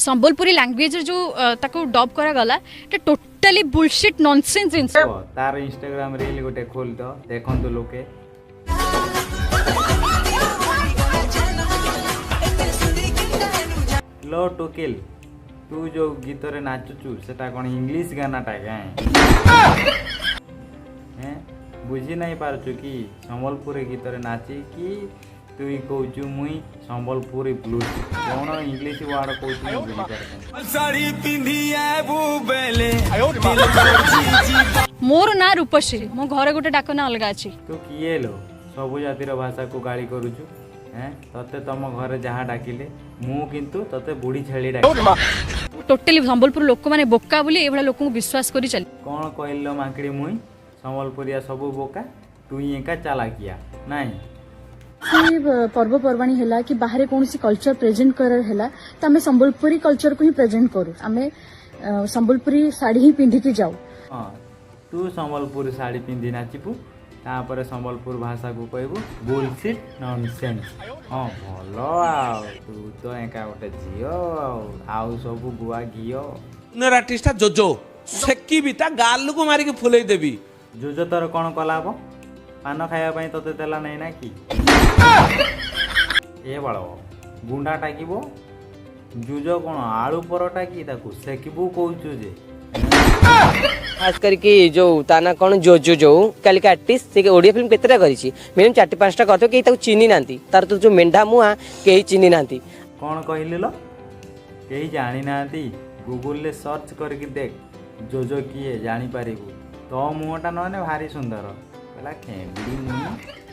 Sambalpuri language जो ताको dub करा गला एटा टोटली बुलशिट नॉनसेंस जिंस तार इंस्टाग्राम रील गोटे खोल तो देखंतु लोके लो टोकेल तू जो गीत रे नाचुचु सेटा कोन इंग्लिश गाना टा हैं बुझी नहीं पारछु कि संबलपुरी गीत रे नाची कि तुई कहूचु मुई संबलपुरी ब्लूज कौन इंग्लिश वर्ड कहूचु बुझी पारछु साड़ी पिंधी आबू बेले मोर ना रूपश्री मो घर गोटे डाक ना अलग अछि तू किए लो सबु जातिर भाषा को गाली करूचु हैं तते तम घर जहाँ डाकिले मु किंतु तते बुढ़ी छेली डाक टोटली संबलपुर लोक माने बोका बोली एभला लोक को विश्वास करी चली कौन कहलो माकड़ी मुई संबलपुरिया सबु बोका तू एका चालाकिया नहीं पर्वपर्वाणी है कि बाहर कौन सी कल्चर प्रेजेंट कर तो आम संबलपुरी कल्चर को ही प्रेजेंट करू आम संबलपुरी साड़ी ही पिंधि की जाऊ हाँ तू संबलपुरी साड़ी पिंधि नाचिबू तापर संबलपुर भाषा को कहबू बुलशिट नॉनसेंस हाँ भल आ तू तो एका गोटे झियो आउ सब गुआ घियो आर्टिस्ट जोजो सेकी भी ता गाल को मारिक फुलै देबी जोजो तोर कौन कला पान खाया तोते देला नहीं ना कि ए बाल गुंडा टाकिब जुज कौन आलू परोटा कि ताकू सेकबू कहूचु जे खास करके जो ताना कौन जो जो जो काली का आर्टिस्ट से ओडिया फिल्म केतरा करिछि मिनिमम 4-5टा कथो के ताकू चिन्ही नांती तार तो जो मेंढा मुआ केही चिन्ही नांती कौन कहले लो केही जानी नांती गूगल ले सर्च करके देख जो जो किए जानी पारिबू तो मुहटा नने भारी सुंदर कहला खेबड़ी मुई